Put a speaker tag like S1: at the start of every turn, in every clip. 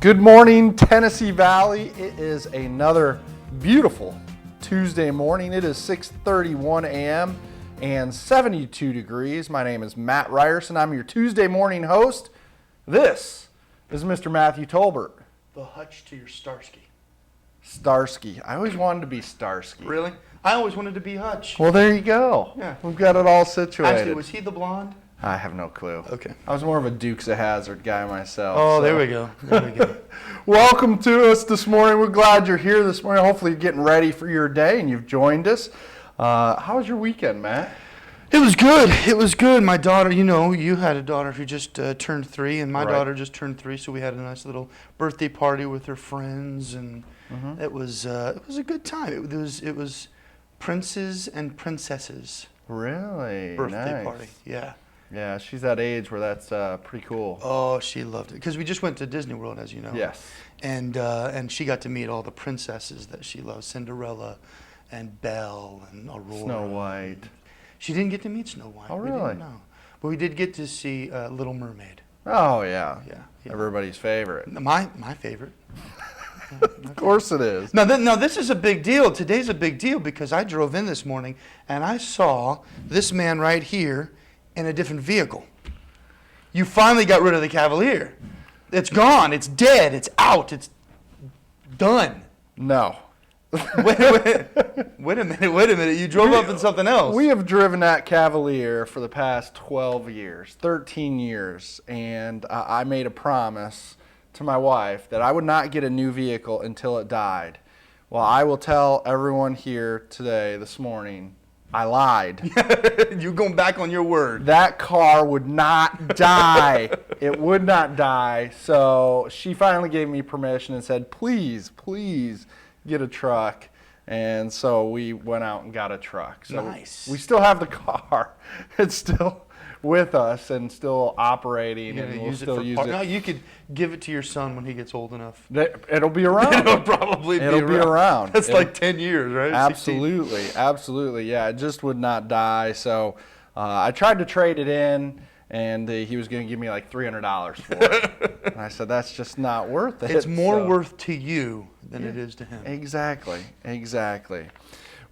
S1: Good morning, Tennessee Valley. It is another beautiful Tuesday morning. It is 6:31 a.m. and 72 degrees. My name is Matt Ryerson. I'm your Tuesday morning host. This is Mr. Matthew Tolbert.
S2: The Hutch to your Starsky.
S1: Starsky. I always wanted to be Starsky.
S2: Really? I always wanted to be Hutch.
S1: Well, there you go.
S2: Yeah.
S1: We've got it all situated.
S2: Actually, was he the blonde?
S1: I have no clue.
S2: Okay.
S1: I was more of a Dukes of Hazzard guy myself.
S2: Oh, so. There we go. There we go.
S1: Welcome to us this morning. We're glad you're here this morning. Hopefully you're getting ready for your day and you've joined us. How was your weekend, Matt?
S2: It was good. It was good. My daughter, you had a daughter who just turned 3, and my daughter just turned 3, so we had a nice little birthday party with her friends, and it was a good time. It was princes and princesses.
S1: Really?
S2: Birthday party. Yeah.
S1: Yeah, she's that age where that's pretty cool.
S2: Oh, she loved it because we just went to Disney World, as you know.
S1: Yes.
S2: And she got to meet all the princesses that she loves: Cinderella, and Belle, and Aurora.
S1: Snow White.
S2: She didn't get to meet Snow White.
S1: Oh, really?
S2: We didn't know. But we did get to see Little Mermaid.
S1: Oh, yeah.
S2: Yeah.
S1: Everybody's favorite.
S2: My favorite.
S1: Of course it is.
S2: Now, this is a big deal. Today's a big deal because I drove in this morning and I saw this man right here in a different vehicle. You finally got rid of the Cavalier. It's gone. It's dead. It's out. It's done.
S1: No.
S2: Wait a minute. You drove up in something else.
S1: We have driven that Cavalier for the past 12 years, 13 years, and I made a promise to my wife that I would not get a new vehicle until it died. Well, I will tell everyone here today, this morning, I lied.
S2: You're going back on your word.
S1: That car would not die. It would not die. So she finally gave me permission and said, please get a truck. And so we went out and got a truck. So
S2: nice.
S1: We still have the car. It's still with us and still operating, and we'll still use it.
S2: No, you could give it to your son when he gets old enough.
S1: It'll be around.
S2: It'll probably be around. That's like 10 years, right?
S1: Absolutely, 16. Absolutely. Yeah, it just would not die. So I tried to trade it in, and he was going to give me like $300 for it. And I said, that's just not worth it.
S2: It's more worth to you than it is to him.
S1: Exactly.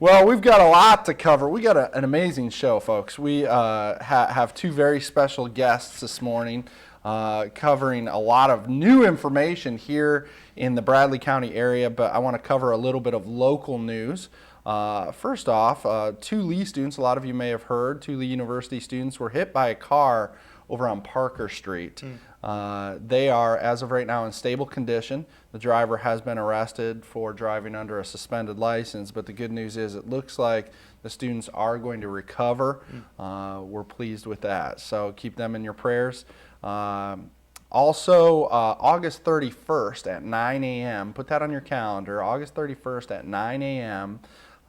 S1: Well, we've got a lot to cover. We got an amazing show, folks. We have two very special guests this morning covering a lot of new information here in the Bradley County area, but I want to cover a little bit of local news. First off, two Lee students, a lot of you may have heard, two Lee University students were hit by a car over on Parker Street. They are, as of right now, in stable condition. The driver has been arrested for driving under a suspended license, but the good news is it looks like the students are going to recover. We're pleased with that, so keep them in your prayers. Also, August 31st at 9 a.m., put that on your calendar, August 31st at 9 a.m.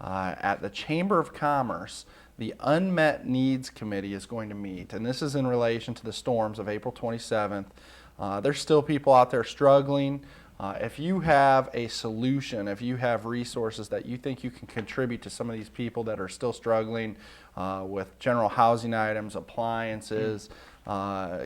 S1: At the Chamber of Commerce, the Unmet Needs Committee is going to meet, and this is in relation to the storms of April 27th. There's still people out there struggling. If you have a solution, if you have resources that you think you can contribute to some of these people that are still struggling with general housing items, appliances,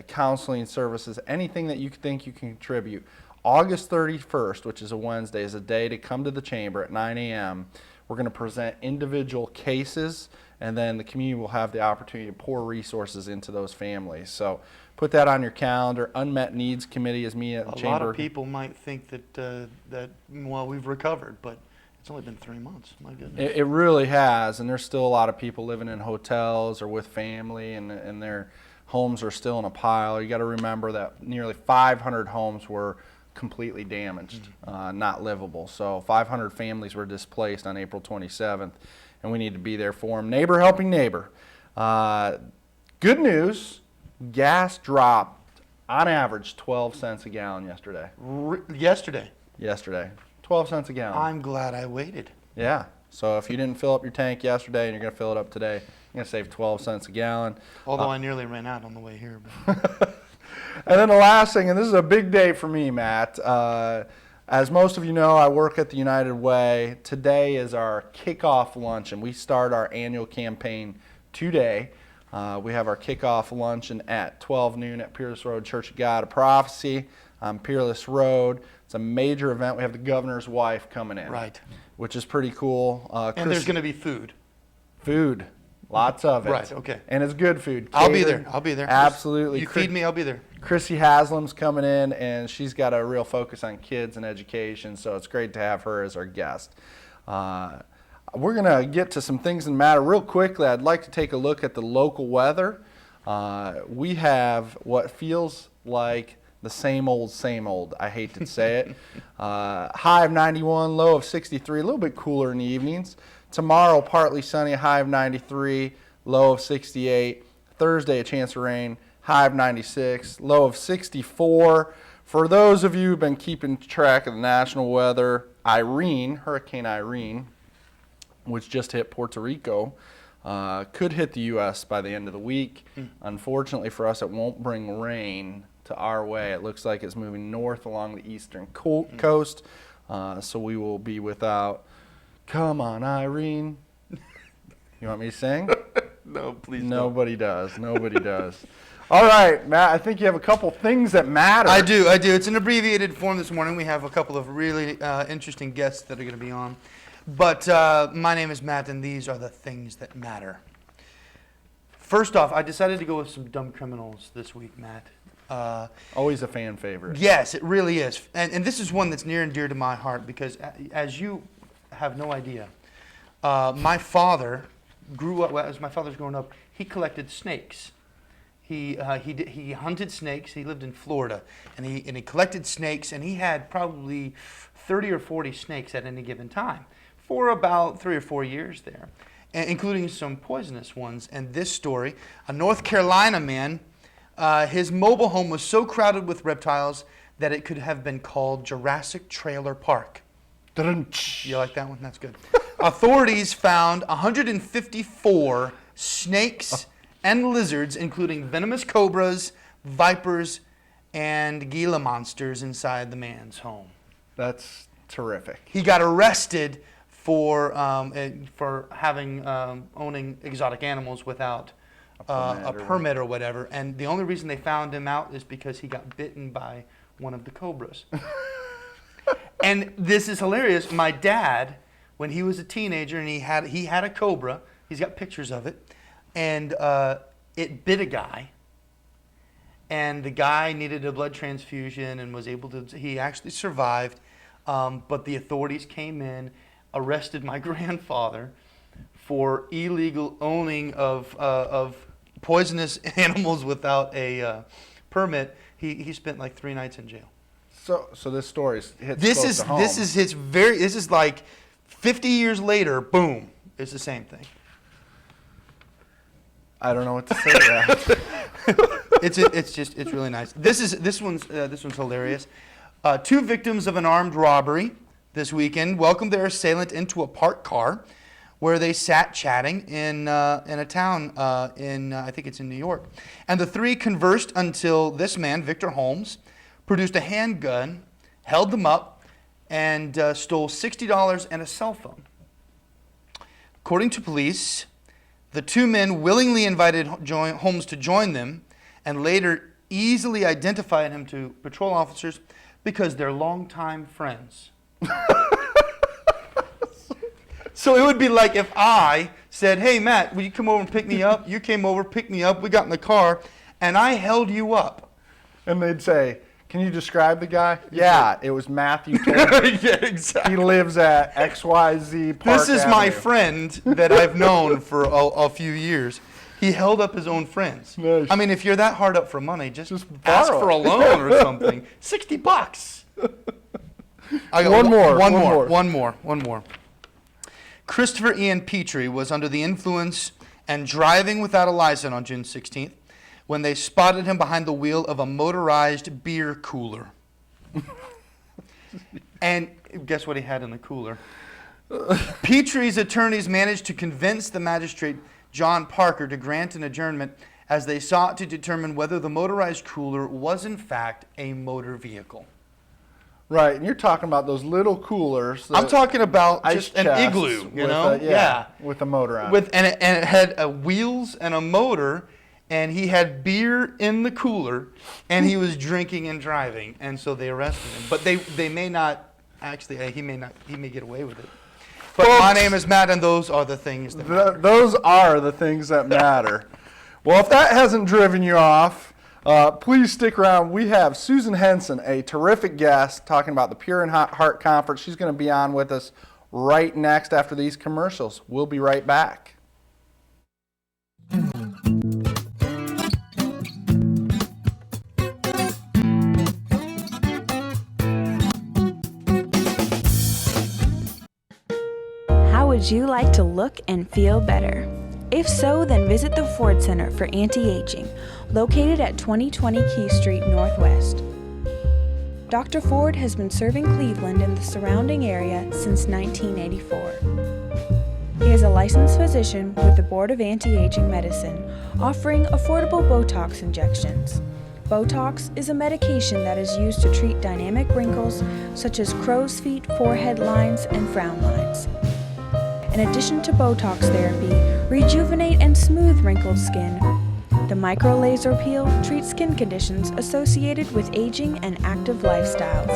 S1: counseling services, anything that you think you can contribute, August 31st, which is a Wednesday, is a day to come to the chamber at 9 a.m. We're going to present individual cases, and then the community will have the opportunity to pour resources into those families. So put that on your calendar. Unmet Needs Committee is meeting at the chamber.
S2: A lot of people might think that we've recovered, but it's only been 3 months. My goodness.
S1: It really has, and there's still a lot of people living in hotels or with family, and their homes are still in a pile. You got to remember that nearly 500 homes were completely damaged, not livable. So 500 families were displaced on April 27th, and we need to be there for them. Neighbor helping neighbor. Good news, gas dropped on average 12 cents a gallon yesterday. Yesterday, 12 cents a gallon.
S2: I'm glad I waited.
S1: Yeah, so if you didn't fill up your tank yesterday and you're going to fill it up today, you're going to save 12 cents a gallon.
S2: Although I nearly ran out on the way here.
S1: And then the last thing, and this is a big day for me, Matt. As most of you know, I work at the United Way. Today is our kickoff luncheon. We start our annual campaign today. We have our kickoff luncheon at 12 noon at Pierce Road Church of God of Prophecy. on Peerless Road. It's a major event. We have the governor's wife coming in,
S2: Right.
S1: which is pretty cool.
S2: And there's going to be food.
S1: Food, lots of it.
S2: Right, okay.
S1: And it's good food.
S2: I'll be
S1: Catered.
S2: there. I'll be there.
S1: Absolutely.
S2: You feed me, I'll be there.
S1: Chrissy Haslam's coming in, and she's got a real focus on kids and education, so it's great to have her as our guest. We're going to get to some things that matter real quickly. I'd like to take a look at the local weather. We have what feels like the same old. I hate to say it. High of 91, low of 63, a little bit cooler in the evenings. Tomorrow, partly sunny, high of 93, low of 68. Thursday, a chance of rain, high of 96, low of 64. For those of you who've been keeping track of the national weather, Hurricane Irene, which just hit Puerto Rico, could hit the U.S. by the end of the week. Unfortunately for us, it won't bring rain to our way. It looks like it's moving north along the eastern coast, so we will be without Come On Irene. You want me to sing?
S2: No, please
S1: Nobody does. Nobody does. All right, Matt, I think you have a couple things that matter.
S2: I do. It's an abbreviated form this morning. We have a couple of really interesting guests that are going to be on. But my name is Matt, and these are the things that matter. First off, I decided to go with some dumb criminals this week, Matt.
S1: Always a fan favorite.
S2: Yes, it really is. And this is one that's near and dear to my heart because, as you have no idea, my father grew up, as my father's growing up, he collected snakes. He hunted snakes. He lived in Florida, and he collected snakes, and he had probably 30 or 40 snakes at any given time for about 3 or 4 years there, including some poisonous ones. And this story, a North Carolina man, his mobile home was so crowded with reptiles that it could have been called Jurassic Trailer Park. You like that one? That's good. Authorities found 154 snakes and lizards, including venomous cobras, vipers, and Gila monsters inside the man's home.
S1: That's terrific.
S2: He got arrested for owning exotic animals without a permit or whatever. And the only reason they found him out is because he got bitten by one of the cobras. And this is hilarious. My dad, when he was a teenager and he had a cobra, he's got pictures of it, and it bit a guy. And the guy needed a blood transfusion and was able to. He actually survived, but the authorities came in, arrested my grandfather for illegal owning of poisonous animals without a permit. He spent like 3 nights in jail.
S1: So this story hits close to home.
S2: This is like 50 years later. Boom! It's the same thing.
S1: I don't know what to say to that.
S2: It's really nice. This one's hilarious. 2 victims of an armed robbery this weekend welcomed their assailant into a parked car, where they sat chatting in a town I think it's in New York, and the 3 conversed until this man, Victor Holmes, produced a handgun, held them up, and stole $60 and a cell phone. According to police, the 2 men willingly invited Holmes to join them and later easily identified him to patrol officers because they're longtime friends. So it would be like if I said, "Hey, Matt, will you come over and pick me up?" You came over, picked me up, we got in the car, and I held you up.
S1: And they'd say, "Can you describe the guy?" Yeah, it was Matthew Tolbert.
S2: Yeah, exactly.
S1: He lives at XYZ Park
S2: This is
S1: Avenue.
S2: my friend that I've known for a few years. He held up his own friends.
S1: Nice.
S2: I mean, if you're that hard up for money, just
S1: borrow
S2: ask for a
S1: it.
S2: loan or something. $60. I got
S1: One more.
S2: Christopher Ian Petrie was under the influence and driving without a license on June 16th when they spotted him behind the wheel of a motorized beer cooler. And guess what he had in the cooler? Petrie's attorneys managed to convince the magistrate, John Parker, to grant an adjournment as they sought to determine whether the motorized cooler was in fact a motor vehicle.
S1: Right, and you're talking about those little coolers.
S2: I'm talking about
S1: ice
S2: just an
S1: chests
S2: igloo, you
S1: with
S2: know?
S1: yeah, with a motor on it.
S2: And it had wheels and a motor, and he had beer in the cooler, and he was drinking and driving, and so they arrested him. But they may not, actually, he may get away with it. But
S1: Folks,
S2: my name is Matt, and those are the things that matter.
S1: Those are the things that matter. Well, if that hasn't driven you off, please stick around. We have Susan Henson, a terrific guest, talking about the Pure in Heart Conference. She's going to be on with us right next after these commercials. We'll be right back.
S3: How would you like to look and feel better? If so, then visit the Ford Center for Anti-Aging, located at 2020 Key Street Northwest. Dr. Ford has been serving Cleveland and the surrounding area since 1984. He is a licensed physician with the Board of Anti-Aging Medicine, offering affordable Botox injections. Botox is a medication that is used to treat dynamic wrinkles such as crow's feet, forehead lines, and frown lines. In addition to Botox therapy, rejuvenate and smooth wrinkled skin. The micro laser peel treats skin conditions associated with aging and active lifestyles.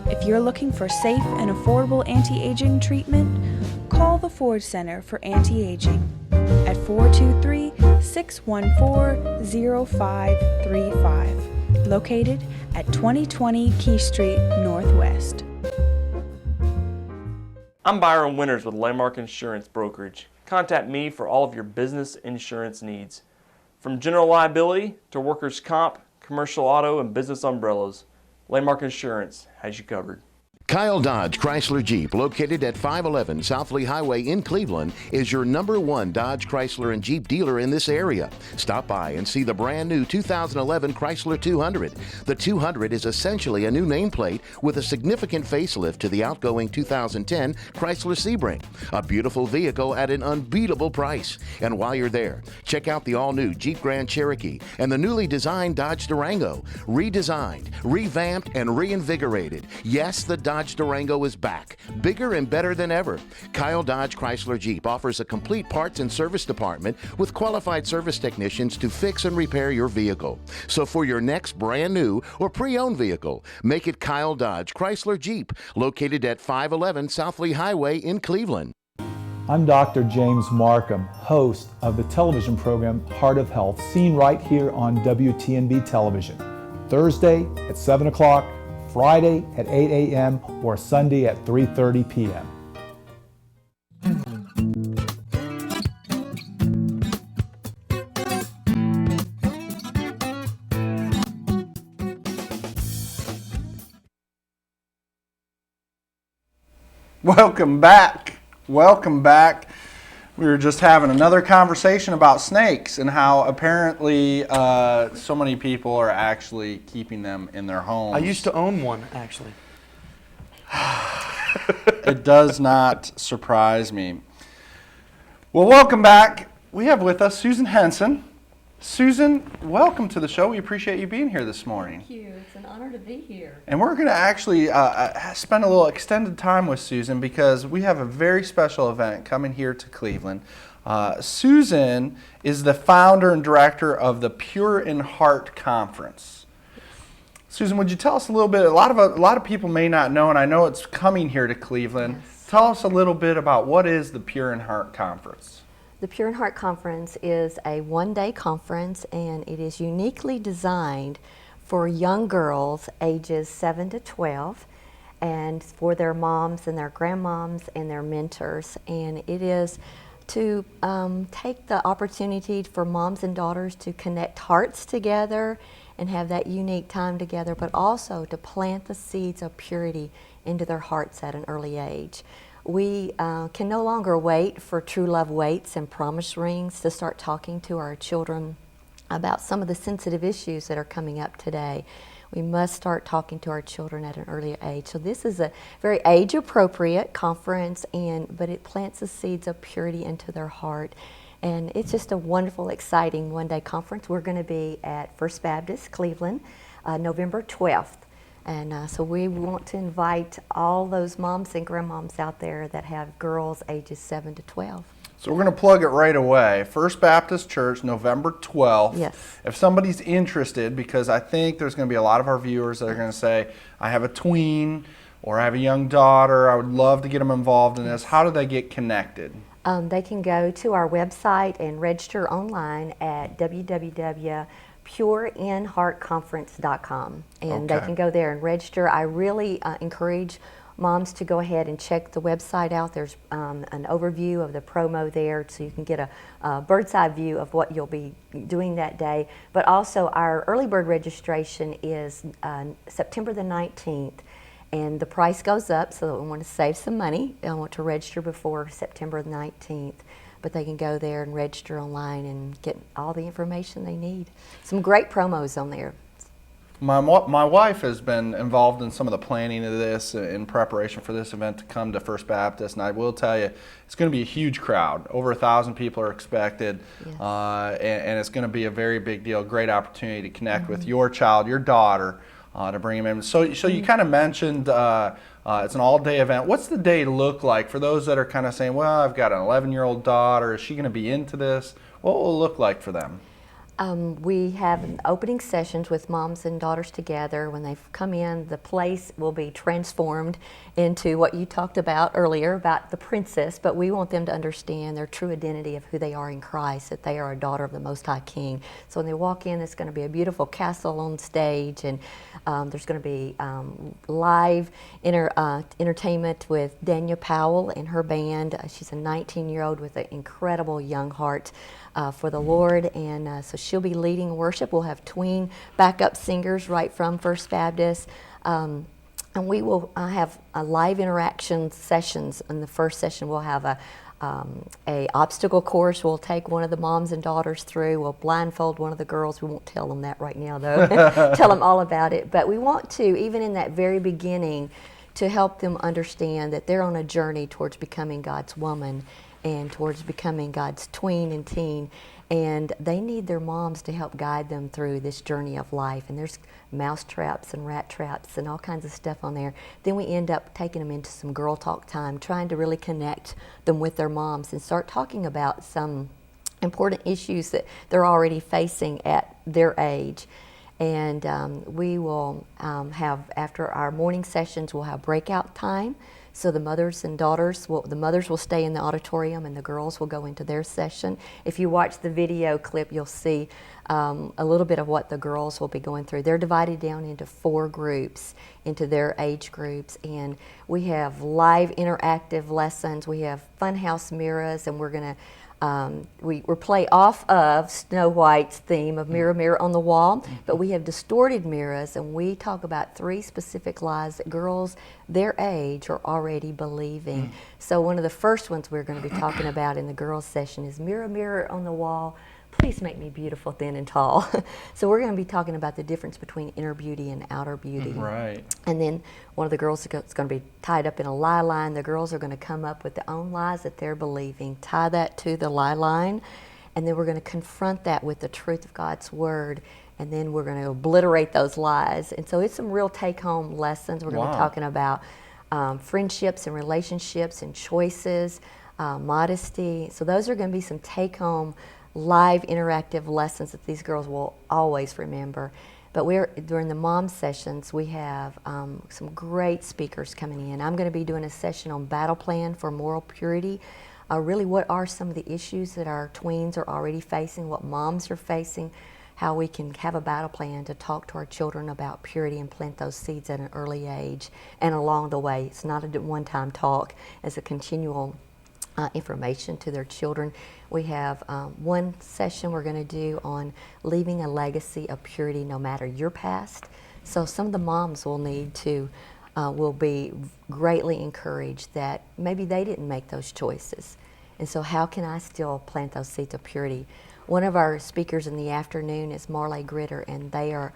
S3: If you're looking for safe and affordable anti-aging treatment, call the Ford Center for Anti-Aging at 423-614-0535, located at 2020 Key Street Northwest.
S4: I'm Byron Winters with Landmark Insurance Brokerage. Contact me for all of your business insurance needs. From general liability to workers' comp, commercial auto, and business umbrellas, Landmark Insurance has you covered.
S5: Kyle Dodge Chrysler Jeep, located at 511 South Lee Highway in Cleveland, is your #1 Dodge, Chrysler, and Jeep dealer in this area. Stop by and see the brand new 2011 Chrysler 200. The 200 is essentially a new nameplate with a significant facelift to the outgoing 2010 Chrysler Sebring. A beautiful vehicle at an unbeatable price. And while you're there, check out the all-new Jeep Grand Cherokee and the newly designed Dodge Durango. Redesigned, revamped, and reinvigorated. Yes, the Dodge Durango is back, bigger and better than ever. Kyle Dodge Chrysler Jeep offers a complete parts and service department with qualified service technicians to fix and repair your vehicle. So for your next brand new or pre-owned vehicle, make it Kyle Dodge Chrysler Jeep, located at 511 South Lee Highway in Cleveland.
S6: I'm Dr. James Markham, host of the television program Heart of Health, seen right here on WTNB television, Thursday at 7 o'clock, Friday at 8 a.m. or Sunday at 3:30 p.m.
S1: Welcome back. Welcome back. We were just having another conversation about snakes and how apparently so many people are actually keeping them in their homes.
S2: I used to own one, actually.
S1: It does not surprise me. Well, welcome back. We have with us Susan Henson. Susan, welcome to the show. We appreciate you being here this morning.
S7: Thank you. It's an honor to be here.
S1: And we're going to actually spend a little extended time with Susan because we have a very special event coming here to Cleveland. Susan is the founder and director of the Pure in Heart Conference. Susan, would you tell us a little bit? A lot of people may not know, and I know it's coming here to Cleveland.
S7: Yes.
S1: Tell us a little bit about what is the Pure in Heart Conference.
S7: The Pure in Heart Conference is a one-day conference, and it is uniquely designed for young girls ages 7 to 12 and for their moms and their grandmoms and their mentors. And it is to take the opportunity for moms and daughters to connect hearts together and have that unique time together, but also to plant the seeds of purity into their hearts at an early age. We can no longer wait for true love waits and promise rings to start talking to our children about some of the sensitive issues that are coming up today. We must start talking to our children at an earlier age. So this is a very age-appropriate conference, but it plants the seeds of purity into their heart. And it's just a wonderful, exciting one-day conference. We're going to be at First Baptist Cleveland, November 12th. And so we want to invite all those moms and grandmoms out there that have girls ages 7 to 12.
S1: So we're going to plug it right away. First Baptist Church, November 12th.
S7: Yes.
S1: If somebody's interested, because I think there's going to be a lot of our viewers that are going to say, I have a tween or I have a young daughter, I would love to get them involved in this. How do they get connected?
S7: They can go to our website and register online at www.pureinheartconference.com, and they
S1: Okay.
S7: can go there and register. I really encourage moms to go ahead and check the website out. There's an overview of the promo there, so you can get a bird's eye view of what you'll be doing that day. But also our early bird registration is September the 19th. And the price goes up, so we want to save some money. I want to register before September the 19th. But they can go there and register online and get all the information they need. Some great promos on there.
S1: My wife has been involved in some of the planning of this in preparation for this event to come to First Baptist, and I will tell you, it's going to be a huge crowd. Over 1,000 people are expected,
S7: Yes.
S1: and it's going to be a very big deal, great opportunity to connect with your child, your daughter, to bring them in. So you kind of mentioned it's an all-day event. What's the day look like for those that are kind of saying, well, I've got an 11-year-old daughter, is she going to be into this? What will it look like for them?
S7: We have opening sessions with moms and daughters together. When they come in, the place will be transformed into what you talked about earlier about the princess, but we want them to understand their true identity of who they are in Christ, that they are a daughter of the Most High King. So when they walk in, it's going to be a beautiful castle on stage, and there's going to be live entertainment with Dania Powell and her band. She's a 19-year-old with an incredible young heart for the Lord, and so she'll be leading worship. We'll have tween backup singers right from First Baptist, and we will have live interaction sessions. In the first session, we'll have a obstacle course. We'll take one of the moms and daughters through. We'll blindfold one of the girls. We won't tell them that right now, though. Tell them all about it. But we want to, even in that very beginning, to help them understand that they're on a journey towards becoming God's woman and towards becoming God's tween and teen, and they need their moms to help guide them through this journey of life. And there's mouse traps and rat traps and all kinds of stuff on there. Then we end up taking them into some girl talk time, trying to really connect them with their moms and start talking about some important issues that they're already facing at their age. And we will have, after our morning sessions, we'll have breakout time. So the mothers and daughters, the mothers will stay in the auditorium and the girls will go into their session. If you watch the video clip, you'll see a little bit of what the girls will be going through. They're divided down into 4 groups, into their age groups, and we have live interactive lessons. We have funhouse mirrors, and we're going to we play off of Snow White's theme of Mirror, Mirror on the Wall, but we have distorted mirrors, and we talk about 3 specific lies that girls their age are already believing. So one of the first ones we're going to be talking about in the girls' session is Mirror, Mirror on the Wall, please make me beautiful, thin, and tall. So we're going to be talking about the difference between inner beauty and outer beauty.
S1: Right.
S7: And then one of the girls is going to be tied up in a lie line. The girls are going to come up with their own lies that they're believing, tie that to the lie line, and then we're going to confront that with the truth of God's Word, and then we're going to obliterate those lies. And so it's some real take-home lessons. We're going to be talking about friendships and relationships and choices, modesty. So those are going to be some take-home live interactive lessons that these girls will always remember. But during the mom sessions, we have some great speakers coming in. I'm going to be doing a session on battle plan for moral purity. Really, what are some of the issues that our tweens are already facing, what moms are facing, how we can have a battle plan to talk to our children about purity and plant those seeds at an early age and along the way. It's not a one-time talk, it's a continual information to their children. We have one session we're going to do on leaving a legacy of purity no matter your past. So some of the moms will need to, will be greatly encouraged that maybe they didn't make those choices. And so how can I still plant those seeds of purity? One of our speakers in the afternoon is Marley Gritter, and they are,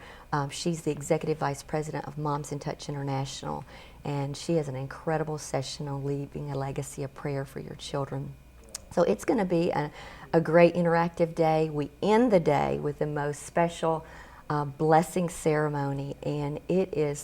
S7: she's the Executive Vice President of Moms in Touch International. And she has an incredible session on leaving a legacy of prayer for your children. So it's going to be a great interactive day. We end the day with the most special blessing ceremony, and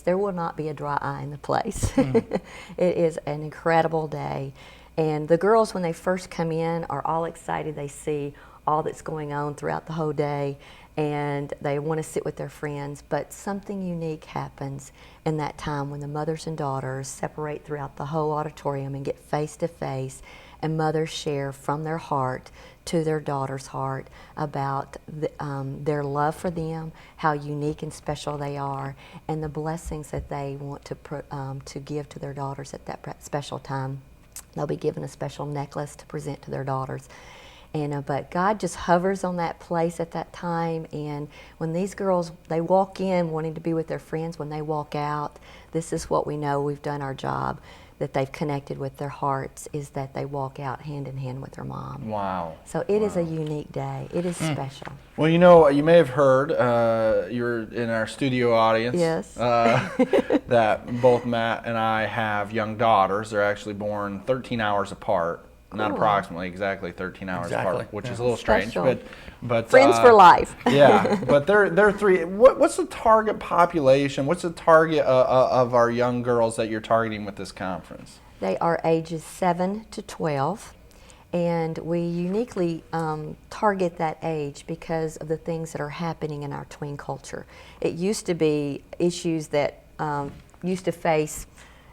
S7: there will not be a dry eye in the place. It is an incredible day. And the girls, when they first come in, are all excited. They see all that's going on throughout the whole day, and they want to sit with their friends. But something unique happens in that time when the mothers and daughters separate throughout the whole auditorium and get face to face, and mothers share from their heart to their daughter's heart about their love for them, how unique and special they are, and the blessings that they want to give to their daughters at that special time. They'll be given a special necklace to present to their daughters. And, but God just hovers on that place at that time, and when these girls, they walk in wanting to be with their friends, when they walk out, this is what we know we've done our job, that they've connected with their hearts, is that they walk out hand in hand with their mom.
S1: Wow.
S7: So it is a unique day. It is special.
S1: Well, you know, you may have heard, you're in our studio audience,
S7: Yes.
S1: that both Matt and I have young daughters. They're actually born 13 hours apart. Not
S7: Cool.
S1: approximately, exactly 13 hours apart, which is a little strange.
S7: Special.
S1: But
S7: Friends for life.
S1: Yeah, but they're three. What's the target population? What's the target of our young girls that you're targeting with this conference?
S7: They are ages 7 to 12, and we uniquely target that age because of the things that are happening in our tween culture. It used to be issues that used to face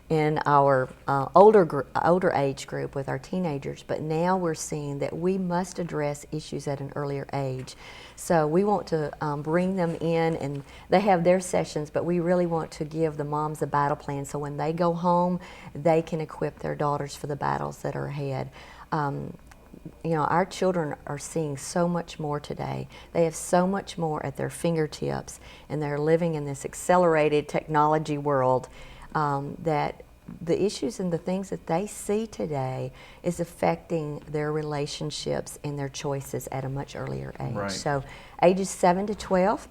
S7: in our older age group with our teenagers, but now we're seeing that we must address issues at an earlier age. So we want to bring them in, and they have their sessions, but we really want to give the moms a battle plan so when they go home, they can equip their daughters for the battles that are ahead. You know, our children are seeing so much more today. They have so much more at their fingertips, and they're living in this accelerated technology world that the issues and the things that they see today is affecting their relationships and their choices at a much earlier age.
S1: Right.
S7: So ages 7 to 12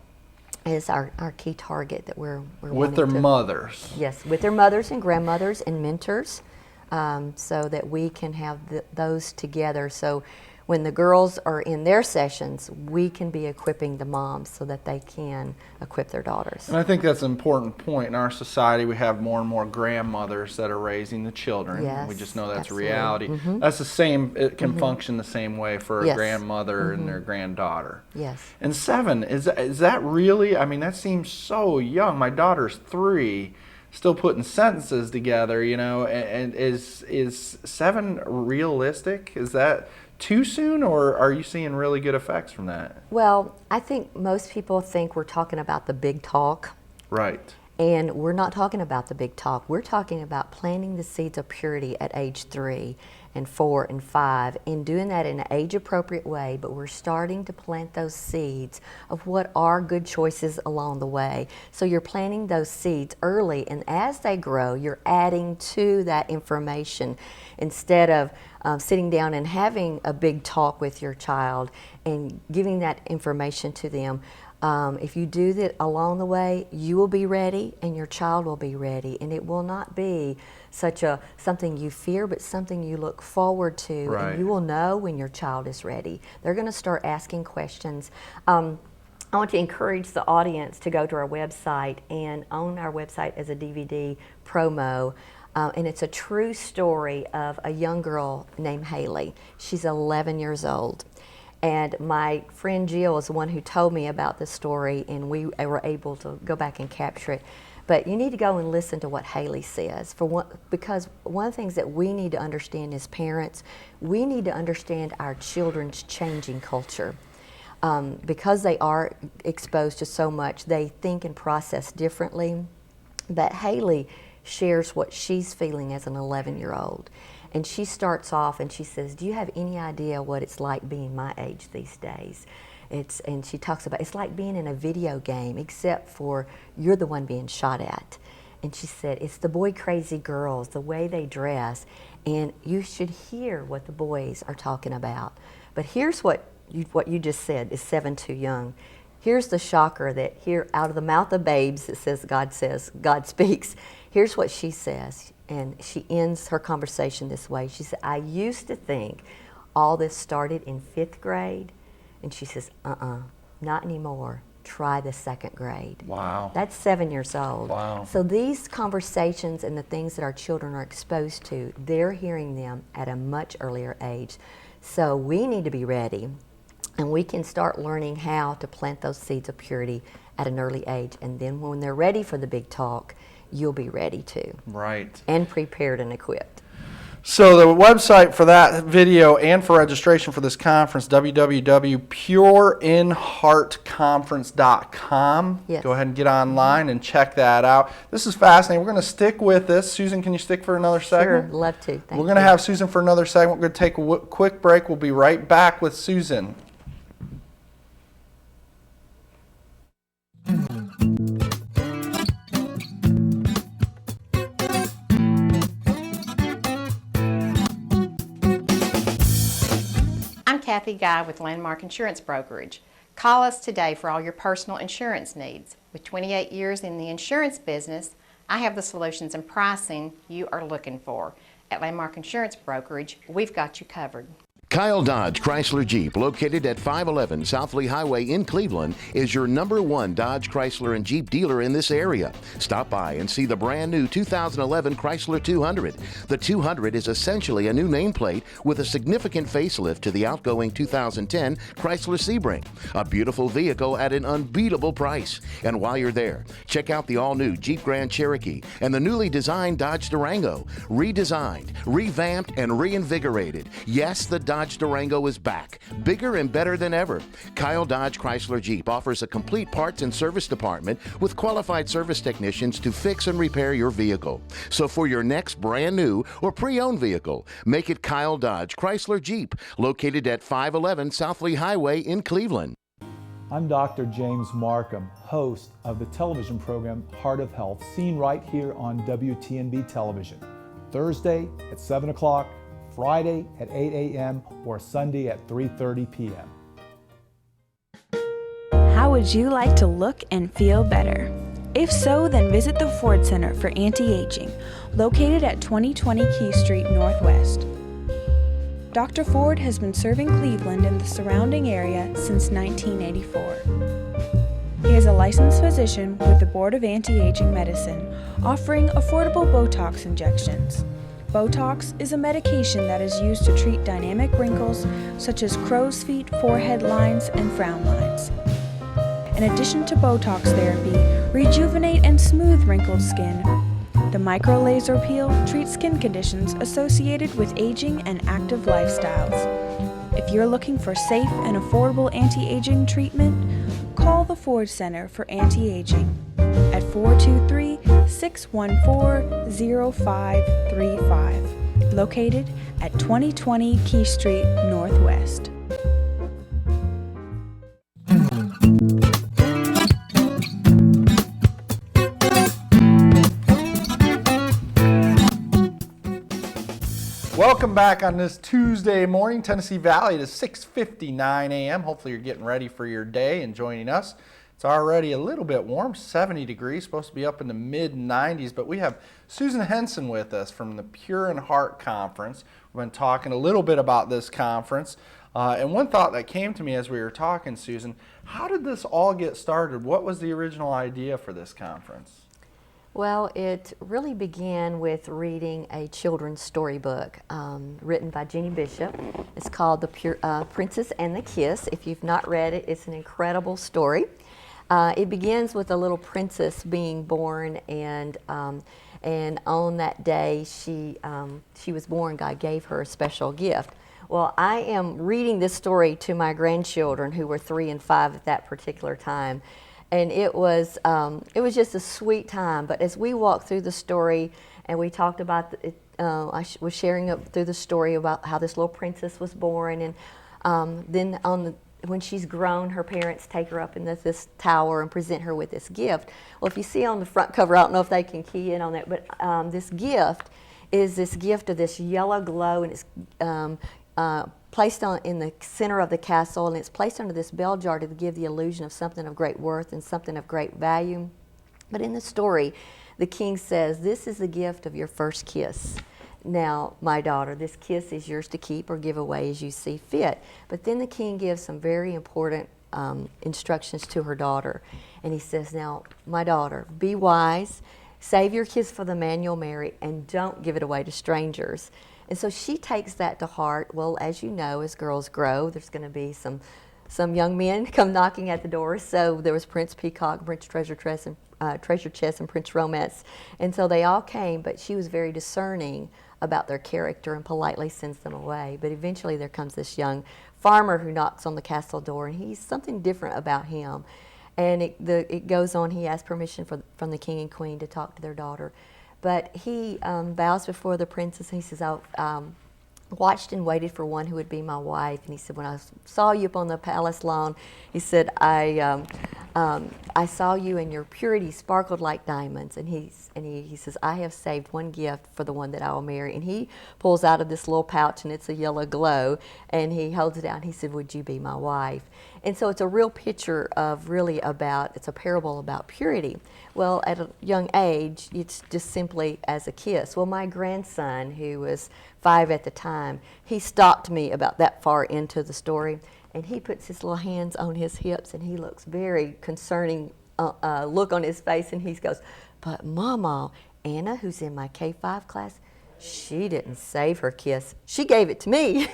S7: is our key target that we're
S1: With their mothers.
S7: Yes, with their mothers and grandmothers and mentors, so that we can have those together. So when the girls are in their sessions, we can be equipping the moms so that they can equip their daughters.
S1: And I think that's an important point. In our society, we have more and more grandmothers that are raising the children.
S7: Yes,
S1: We just know that's
S7: absolutely.
S1: a reality. That's the same, it can function the same way for a
S7: Yes.
S1: grandmother and their granddaughter.
S7: Yes.
S1: And 7, is that really, I mean, that seems so young. My daughter's 3, still putting sentences together, you know, and is 7 realistic? Is that too soon, or are you seeing really good effects from that?
S7: Well, I think most people think we're talking about the big talk,
S1: Right.
S7: and we're not talking about the big talk. We're talking about planting the seeds of purity at age 3 and 4 and 5, and doing that in an age-appropriate way, but we're starting to plant those seeds of what are good choices along the way. So you're planting those seeds early, and as they grow, you're adding to that information instead of sitting down and having a big talk with your child and giving that information to them. If you do that along the way, you will be ready and your child will be ready, and it will not be something you fear, but something you look forward to.
S1: Right.
S7: And you will know when your child is ready. They're going to start asking questions. I want to encourage the audience to go to our website, and on our website is a DVD promo. And it's a true story of a young girl named Haley. She's 11 years old. And my friend Jill is the one who told me about this story, and we were able to go back and capture it. But you need to go and listen to what Haley says, because one of the things that we need to understand as parents, we need to understand our children's changing culture. Because they are exposed to so much, they think and process differently. But Haley shares what she's feeling as an 11-year-old. And she starts off and she says, do you have any idea what it's like being my age these days? And she talks about, it's like being in a video game, except for you're the one being shot at. And she said, it's the boy crazy girls, the way they dress, and you should hear what the boys are talking about. But here's what you just said, is 7 too young. Here's the shocker, that here out of the mouth of babes, it says, God speaks. Here's what she says, and she ends her conversation this way. She said, I used to think all this started in 5th grade. And she says, not anymore. try the second grade.
S1: Wow.
S7: That's 7 years old.
S1: Wow.
S7: So these conversations and the things that our children are exposed to, they're hearing them at a much earlier age. So we need to be ready, and we can start learning how to plant those seeds of purity at an early age. And then when they're ready for the big talk, you'll be ready too. Right. And prepared and equipped.
S1: So the website for that video and for registration for this conference, www.pureinheartconference.com.
S7: Yes.
S1: Go ahead and get online and check that out. This is fascinating. We're going to stick with this. Susan, can you stick for another segment?
S7: Sure, love to. Thank
S1: We're going to
S7: you.
S1: have Susan for another segment. We're going to take a quick break. We'll be right back with Susan.
S8: I'm Kathy Guy with Landmark Insurance Brokerage. Call us today for all your personal insurance needs. With 28 years in the insurance business, I have the solutions and pricing you are looking for. At Landmark Insurance Brokerage, we've got you covered.
S5: Kyle Dodge Chrysler Jeep, located at 511 South Lee Highway in Cleveland, is your #1 Dodge Chrysler and Jeep dealer in this area. Stop by and see the brand new 2011 Chrysler 200. The 200 is essentially a new nameplate with a significant facelift to the outgoing 2010 Chrysler Sebring. A beautiful vehicle at an unbeatable price. And while you're there, check out the all-new Jeep Grand Cherokee and the newly designed Dodge Durango. Redesigned, revamped, and reinvigorated. Yes, the Dodge Durango is back, bigger and better than ever. Kyle Dodge Chrysler Jeep offers a complete parts and service department with qualified service technicians to fix and repair your vehicle. So for your next brand new or pre-owned vehicle, make it Kyle Dodge Chrysler Jeep, located at 511 South Lee Highway in Cleveland.
S6: I'm Dr. James Markham, host of the television program Heart of Health, seen right here on WTNB television. Thursday at 7 o'clock, Friday at 8 a.m., or Sunday at 3:30 p.m.
S3: How would you like to look and feel better? If so, then visit the Ford Center for Anti-Aging, located at 2020 Key Street Northwest. Dr. Ford has been serving Cleveland and the surrounding area since 1984. He is a licensed physician with the Board of Anti-Aging Medicine, offering affordable Botox injections. Botox is a medication that is used to treat dynamic wrinkles such as crow's feet, forehead lines, and frown lines. In addition to Botox therapy, rejuvenate and smooth wrinkled skin. The micro-laser peel treats skin conditions associated with aging and active lifestyles. If you're looking for safe and affordable anti-aging treatment, call the Ford Center for Anti-Aging at 423-614-0535, located at 2020 Key Street Northwest.
S1: Welcome back on this Tuesday morning, Tennessee Valley. It is 6:59 a.m. Hopefully you're getting ready for your day and joining us. It's already a little bit warm, 70 degrees, supposed to be up in the mid-90s, but we have Susan Henson with us from the Pure in Heart Conference. We've been talking a little bit about this conference, and one thought that came to me as we were talking, Susan, how did this all get started? What was the original idea for this conference?
S7: Well, it really began with reading a children's storybook written by Jeannie Bishop. It's called The Princess and the Kiss. If you've not read it, it's an incredible story. It begins with a little princess being born, and on that day she was born, God gave her a special gift. Well, I am reading this story to my grandchildren, who were 3 and 5 at that particular time. And it was just a sweet time. But as we walked through the story and we talked about it, I was sharing through the story about how this little princess was born, and then when she's grown, her parents take her up in this tower and present her with this gift. Well, if you see on the front cover, I don't know if they can key in on that, but this gift is this gift of this yellow glow, and it's placed in the center of the castle, and it's placed under this bell jar to give the illusion of something of great worth and something of great value. But in the story, the king says, "This is the gift of your first kiss. Now, my daughter, this kiss is yours to keep or give away as you see fit." But then the king gives some very important instructions to her daughter. And he says, now, my daughter, be wise, save your kiss for the man you'll marry, and don't give it away to strangers. And so she takes that to heart. Well, as you know, as girls grow, there's going to be some young men come knocking at the door. So there was Prince Peacock, Prince Treasure Chest, and Prince Romance. And so they all came, but she was very discerning about their character and politely sends them away. But eventually there comes this young farmer who knocks on the castle door, and he's something different about him. And it goes on, he asks permission from the king and queen to talk to their daughter. But he bows before the princess, and he says, I watched and waited for one who would be my wife. And he said, when I saw you up on the palace lawn, he said, I saw you and your purity sparkled like diamonds. And he says, I have saved one gift for the one that I will marry. And he pulls out of this little pouch, and it's a yellow glow, and he holds it out, and he said, would you be my wife? And so it's a real picture of it's a parable about purity. Well, at a young age, it's just simply as a kiss. Well, my grandson, who was 5 at the time, he stopped me about that far into the story, and he puts his little hands on his hips, and he looks very concerning look on his face, and he goes, but Mama, Anna, who's in my K-5 class, she didn't save her kiss. She gave it to me.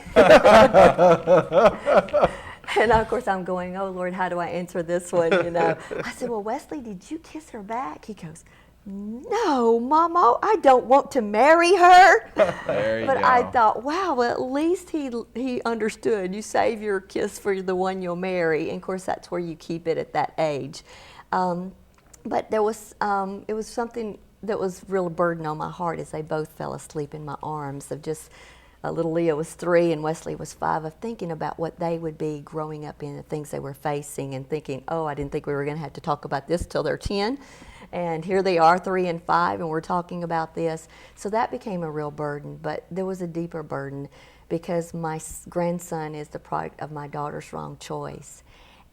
S7: And of course I'm going, oh Lord, how do I answer this one, you know? I said, well, Wesley, did you kiss her back? He goes, no, Mama, I don't want to marry her.
S1: There you
S7: but
S1: go.
S7: I thought, wow, well, at least he understood. You save your kiss for the one you'll marry. And of course, that's where you keep it at that age. But there was, it was something that was real burden on my heart as they both fell asleep in my arms of just, little Leah was 3 and Wesley was 5, of thinking about what they would be growing up in, the things they were facing, and thinking, oh, I didn't think we were going to have to talk about this till they're 10. And here they are, 3 and 5, and we're talking about this. So that became a real burden, but there was a deeper burden because my grandson is the product of my daughter's wrong choice.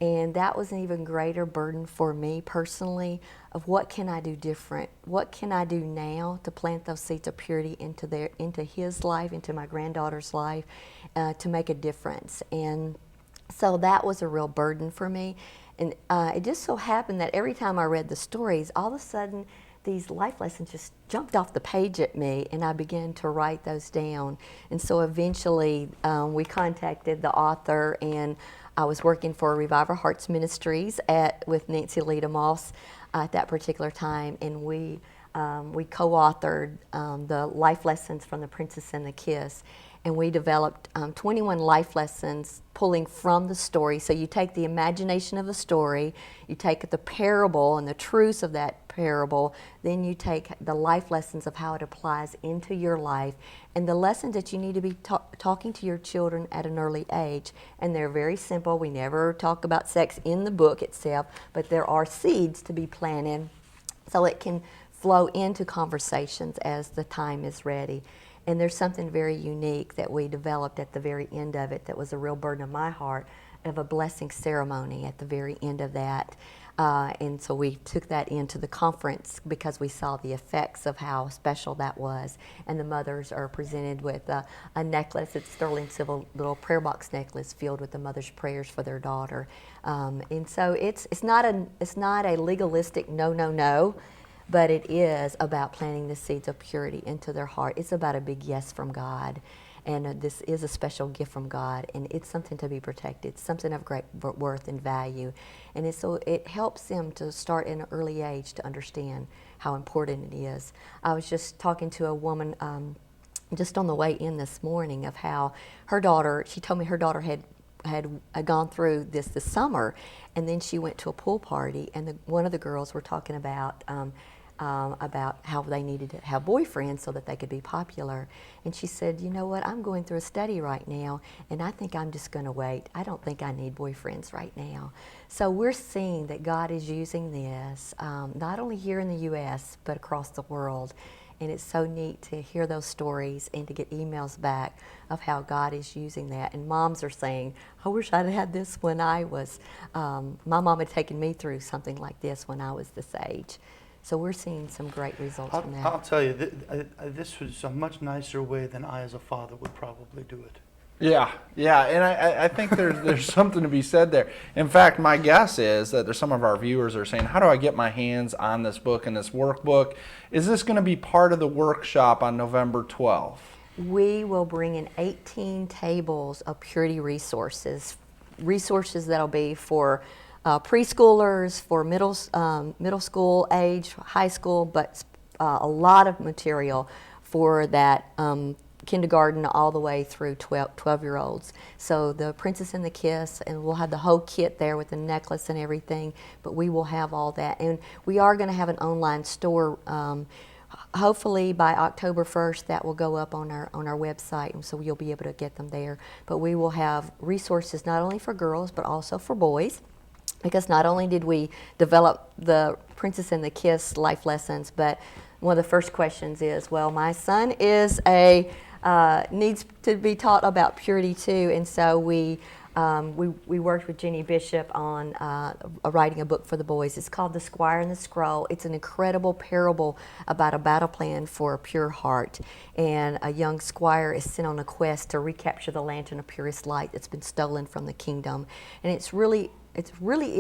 S7: And that was an even greater burden for me personally of what can I do different? What can I do now to plant those seeds of purity into his life, into my granddaughter's life, to make a difference? And so that was a real burden for me. And it just so happened that every time I read the stories, all of a sudden these life lessons just jumped off the page at me, and I began to write those down. And so eventually we contacted the author, and I was working for Revive Our Hearts Ministries with Nancy Lita Moss at that particular time, and we co-authored the life lessons from The Princess and the Kiss, and we developed 21 life lessons pulling from the story. So you take the imagination of the story, you take the parable and the truths of that parable, then you take the life lessons of how it applies into your life, and the lessons that you need to be talking to your children at an early age. And they're very simple. We never talk about sex in the book itself, but there are seeds to be planted so it can flow into conversations as the time is ready. And there's something very unique that we developed at the very end of it that was a real burden of my heart, of a blessing ceremony at the very end of that. And so we took that into the conference because we saw the effects of how special that was. And the mothers are presented with a necklace. It's sterling silver little prayer box necklace filled with the mother's prayers for their daughter. And so it's not a legalistic no. But it is about planting the seeds of purity into their heart. It's about a big yes from God. And this is a special gift from God. And it's something to be protected. It's something of great worth and value. And it helps them to start in an early age to understand how important it is. I was just talking to a woman just on the way in this morning of how her daughter, she told me her daughter had gone through this summer, and then she went to a pool party, and one of the girls were talking about how they needed to have boyfriends so that they could be popular. And she said, you know what, I'm going through a study right now, and I think I'm just going to wait. I don't think I need boyfriends right now. So we're seeing that God is using this, not only here in the U.S., but across the world. And it's so neat to hear those stories and to get emails back of how God is using that. And moms are saying, I wish I'd had this when I was, my mom had taken me through something like this when I was this age. So we're seeing some great results from that.
S2: I'll tell you, this was a much nicer way than I as a father would probably do it.
S1: Yeah, and I think there's something to be said there. In fact, my guess is that there's some of our viewers are saying, how do I get my hands on this book and this workbook? Is this going to be part of the workshop on November 12th?
S7: We will bring in 18 tables of purity resources that'll be for preschoolers, for middle school age, high school, but a lot of material for that kindergarten all the way through 12-year-olds. So the Princess and the Kiss, and we'll have the whole kit there with the necklace and everything, but we will have all that. And we are going to have an online store. Hopefully by October 1st, that will go up on our website, and so you'll be able to get them there. But we will have resources not only for girls, but also for boys, because not only did we develop the Princess and the Kiss life lessons, but one of the first questions is, well, my son is needs to be taught about purity too, and so we worked with Jenny Bishop on writing a book for the boys. It's called The Squire and the Scroll. It's an incredible parable about a battle plan for a pure heart, and a young squire is sent on a quest to recapture the lantern of purest light that's been stolen from the kingdom. And it really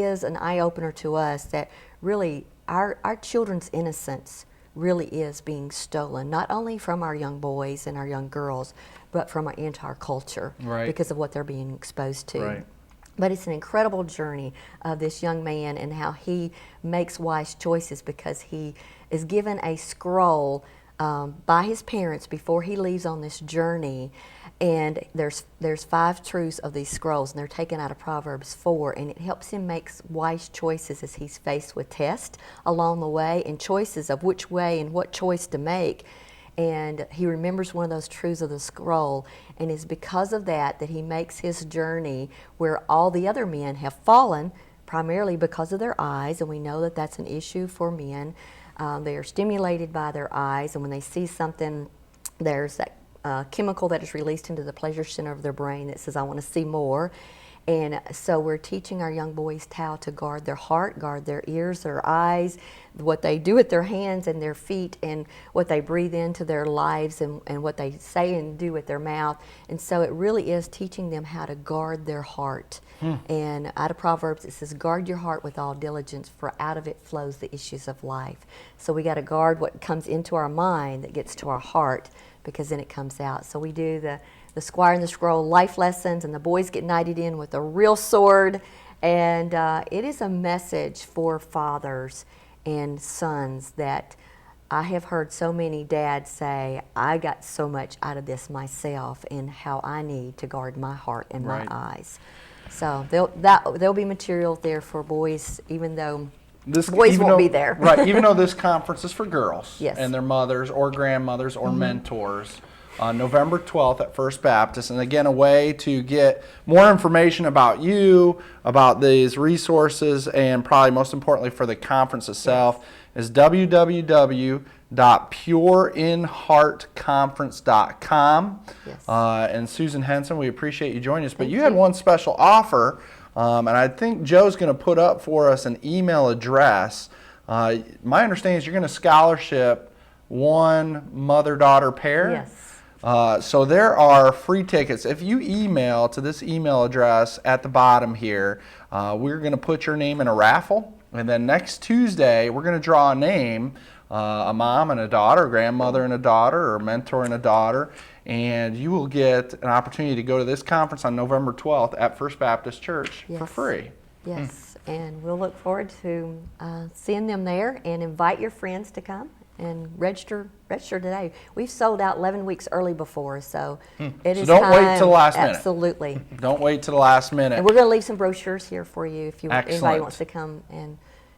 S7: is an eye-opener to us that really our children's innocence really is being stolen, not only from our young boys and our young girls, but from our entire culture,
S1: right,
S7: because of what they're being exposed to.
S1: Right.
S7: But it's an incredible journey of this young man and how he makes wise choices, because he is given a scroll by his parents before he leaves on this journey. And there's 5 truths of these scrolls, and they're taken out of Proverbs 4, and it helps him make wise choices as he's faced with tests along the way, and choices of which way and what choice to make. And he remembers one of those truths of the scroll, and it's because of that that he makes his journey where all the other men have fallen, primarily because of their eyes, and we know that that's an issue for men. They are stimulated by their eyes, and when they see something, there's that chemical that is released into the pleasure center of their brain that says, I want to see more. And so we're teaching our young boys how to guard their heart, guard their ears, their eyes, what they do with their hands and their feet, and what they breathe into their lives, and what they say and do with their mouth. And so it really is teaching them how to guard their heart. And out of Proverbs it says, guard your heart with all diligence, for out of it flows the issues of life. So we got to guard what comes into our mind that gets to our heart, because then it comes out. So we do the Squire and the Scroll life lessons, and the boys get knighted in with a real sword. And it is a message for fathers and sons that I have heard so many dads say, I got so much out of this myself, and how I need to guard my heart and my eyes. So there'll be material there for boys, even though boys won't be there.
S1: Right, even though this conference is for girls,
S7: yes,
S1: and their mothers or grandmothers or mentors, on November 12th at First Baptist. And again, a way to get more information about you, about these resources, and probably most importantly for the conference itself, is www.pureinheartconference.com.
S7: Yes.
S1: And Susan Henson, we appreciate you joining us. But you had one special offer, and I think Joe's going to put up for us an email address. My understanding is you're going to scholarship one mother-daughter pair.
S7: Yes.
S1: So there are free tickets. If you email to this email address at the bottom here, we're going to put your name in a raffle. And then next Tuesday, we're going to draw a name, a mom and a daughter, a grandmother and a daughter, or a mentor and a daughter. And you will get an opportunity to go to this conference on November 12th at First Baptist Church for free.
S7: Yes, and we'll look forward to seeing them there, and invite your friends to come and register today. We've sold out 11 weeks early before, so it is
S1: don't
S7: time.
S1: wait till the last minute.
S7: Absolutely.
S1: Don't wait till the last minute.
S7: And we're going to leave some brochures here for you if anybody
S1: Excellent.
S7: wants to come.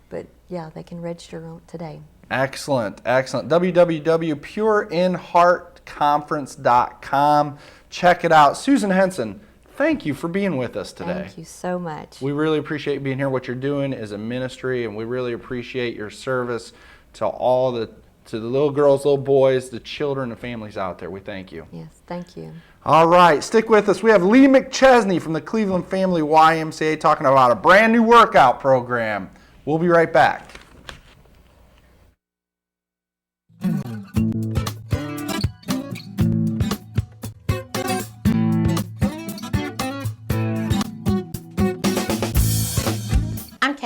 S7: But yeah, they can register today.
S1: Excellent, excellent. www.pureinheartconference.com. Check it out. Susan Henson, thank you for being with us today.
S7: Thank you so much.
S1: We really appreciate you being here. What you're doing is a ministry, and we really appreciate your service to the little girls, little boys, the children and families out there. We thank you.
S7: Yes, thank you.
S1: All right, stick with us. We have Lee McChesney from the Cleveland Family YMCA talking about a brand new workout program. We'll be right back.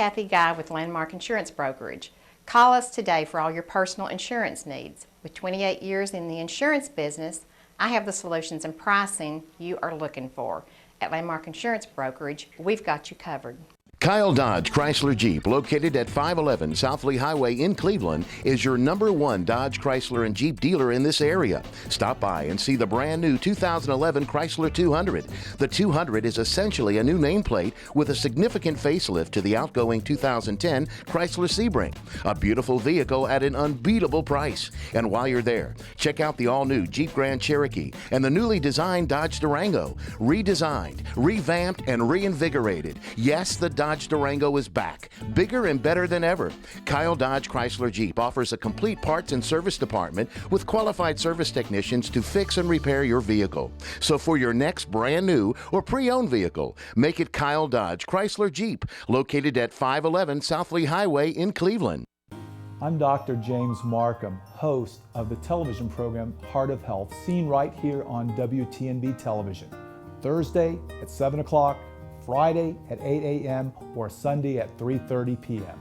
S8: Kathy Guy with Landmark Insurance Brokerage. Call us today for all your personal insurance needs. With 28 years in the insurance business, I have the solutions and pricing you are looking for. At Landmark Insurance Brokerage, we've got you covered.
S5: Kyle Dodge Chrysler Jeep, located at 511 South Lee Highway in Cleveland, is your #1 Dodge Chrysler and Jeep dealer in this area. Stop by and see the brand new 2011 Chrysler 200. The 200 is essentially a new nameplate with a significant facelift to the outgoing 2010 Chrysler Sebring. A beautiful vehicle at an unbeatable price. And while you're there, check out the all-new Jeep Grand Cherokee and the newly designed Dodge Durango. Redesigned, revamped, and reinvigorated. Yes, the Dodge Durango is back, bigger and better than ever. Kyle Dodge Chrysler Jeep offers a complete parts and service department with qualified service technicians to fix and repair your vehicle. So for your next brand new or pre-owned vehicle, make it Kyle Dodge Chrysler Jeep, located at 511 South Lee Highway in Cleveland.
S6: I'm Dr. James Markham, host of the television program Heart of Health, seen right here on WTNB television. Thursday at 7 o'clock, Friday at 8 a.m. or Sunday at 3:30 p.m.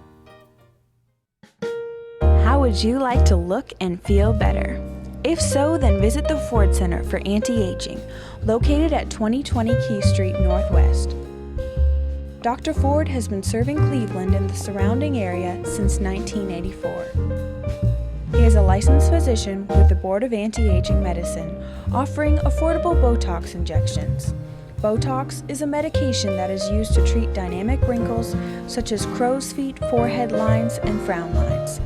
S3: How would you like to look and feel better? If so, then visit the Ford Center for Anti-Aging, located at 2020 Key Street Northwest. Dr. Ford has been serving Cleveland and the surrounding area since 1984. He is a licensed physician with the Board of Anti-Aging Medicine, offering affordable Botox injections. Botox is a medication that is used to treat dynamic wrinkles such as crow's feet, forehead lines, and frown lines.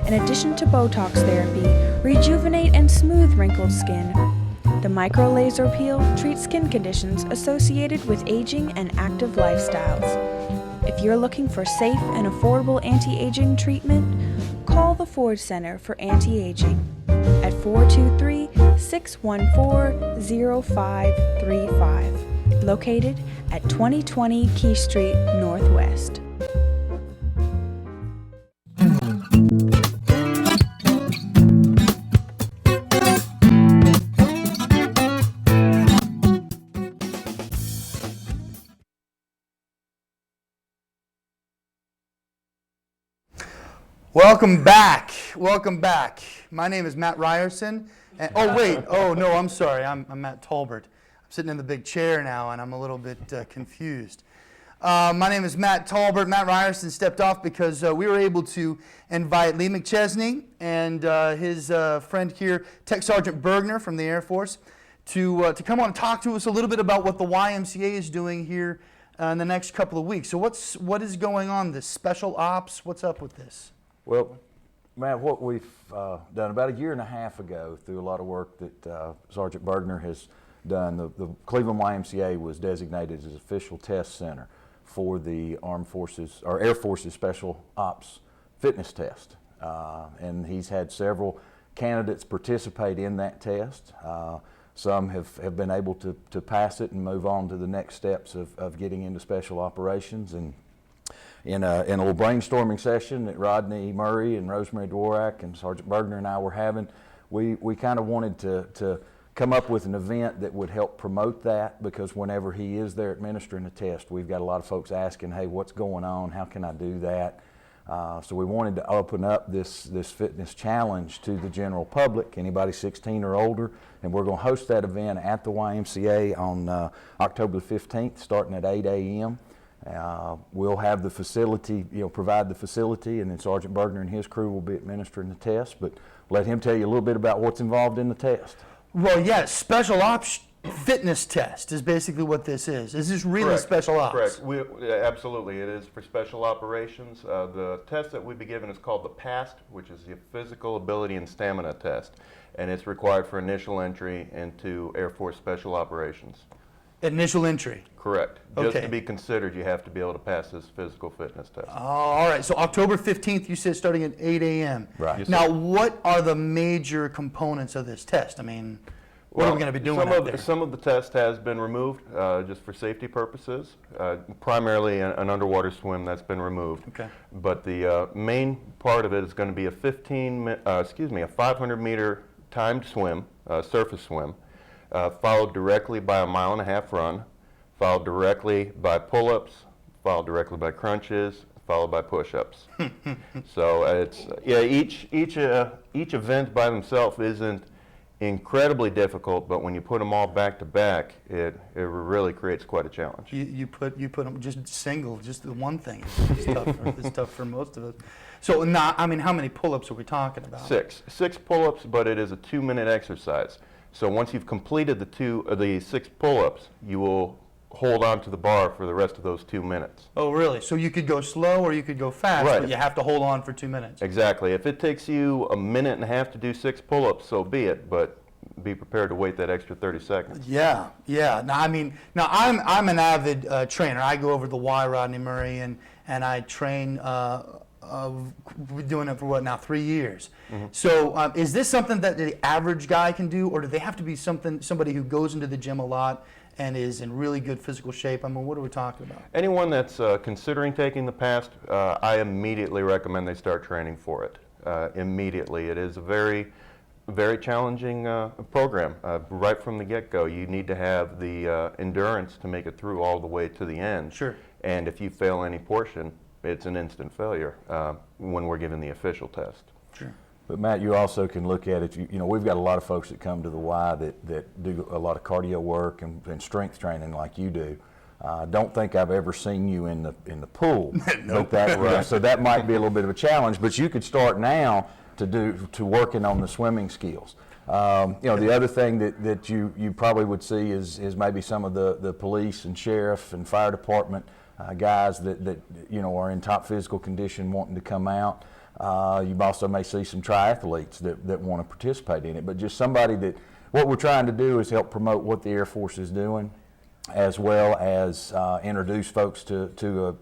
S3: In addition to Botox therapy, rejuvenate and smooth wrinkled skin. The micro-laser peel treats skin conditions associated with aging and active lifestyles. If you're looking for safe and affordable anti-aging treatment, call the Ford Center for Anti-Aging at 423-614-0535, located at 2020 Key Street Northwest.
S2: Welcome back. Welcome back. My name is Matt Ryerson. And, I'm sorry. I'm Matt Tolbert. I'm sitting in the big chair now, and I'm a little bit confused. My name is Matt Tolbert. Matt Ryerson stepped off because we were able to invite Lee McChesney and his friend here, Tech Sergeant Bergner from the Air Force, to come on and talk to us a little bit about what the YMCA is doing here in the next couple of weeks. So what is going on? This special ops? What's up with this?
S9: Well, Matt, what we've done about a year and a half ago through a lot of work that Sergeant Bergner has done, the Cleveland YMCA was designated as official test center for the Armed Forces or Air Force's Special Ops fitness test. And he's had several candidates participate in that test. Some have been able to pass it and move on to the next steps of getting into special operations. And in a little brainstorming session that Rodney Murray and Rosemary Dworak and Sergeant Bergner and I were having, we kind of wanted to come up with an event that would help promote that, because whenever he is there administering the test, we've got a lot of folks asking, hey, what's going on? How can I do that? So we wanted to open up this fitness challenge to the general public, anybody 16 or older, and we're going to host that event at the YMCA on October the 15th, starting at 8 a.m. We'll have the facility, provide the facility, and then Sergeant Bergner and his crew will be administering the test. But let him tell you a little bit about what's involved in the test.
S2: Well, yeah, special ops fitness test is basically what this is. Is this really special ops?
S10: Correct. Absolutely, it is for special operations. The test that we'd be given is called the PAST, which is the Physical Ability and Stamina Test, and it's required for initial entry into Air Force Special Operations.
S2: Initial entry?
S10: Correct.
S2: Okay.
S10: Just to be considered, you have to be able to pass this physical fitness test.
S2: Oh, all right. So October 15th, you said starting at 8 a.m.
S9: Right.
S10: Yes,
S2: Now,
S10: sir.
S2: what are the major components of this test? I mean, what are we going to be doing out there?
S10: Some of the test has been removed just for safety purposes. Primarily an underwater swim that's been removed.
S2: Okay.
S10: But the main part of it is going to be a 500-meter timed swim, surface swim, followed directly by a 1.5-mile run, followed directly by pull-ups, followed directly by crunches, followed by push-ups. So it's each event by themselves isn't incredibly difficult, but when you put them all back to back, it really creates quite a challenge.
S2: You put them just single, just the one thing. It's tough for most of us. So now, I mean, how many pull-ups are we talking about?
S10: Six pull-ups, but it is a 2-minute exercise. So once you've completed the 6 pull-ups, you will hold on to the bar for the rest of those 2 minutes.
S2: Oh, really? So you could go slow or you could go fast,
S10: Right.
S2: but you have to hold on for 2 minutes.
S10: Exactly. If it takes you a minute and a half to do 6 pull-ups, so be it, but be prepared to wait that extra 30 seconds.
S2: Yeah. Now, I'm an avid trainer. I go over to the Y, Rodney Murray, and I train. We're doing it for what now, 3 years.
S10: Mm-hmm.
S2: So is this something that the average guy can do, or do they have to be somebody who goes into the gym a lot and is in really good physical shape? I mean, what are we talking about?
S10: Anyone that's considering taking the PAST, I immediately recommend they start training for it. Immediately. It is a very challenging program. Right from the get-go, you need to have the endurance to make it through all the way to the end.
S2: Sure.
S10: And if you fail any portion, it's an instant failure when we're given the official test.
S2: Sure.
S9: But Matt, you also can look at it, you know, we've got a lot of folks that come to the Y that do a lot of cardio work and strength training like you do. Don't think I've ever seen you in the pool.
S2: Nope.
S9: So that might be a little bit of a challenge, but you could start now to working on the swimming skills. You know, the other thing that you probably would see is maybe some of the police and sheriff and fire department guys that you know are in top physical condition wanting to come out. You also may see some triathletes that want to participate in it, but just somebody that, what we're trying to do is help promote what the Air Force is doing, as well as introduce folks to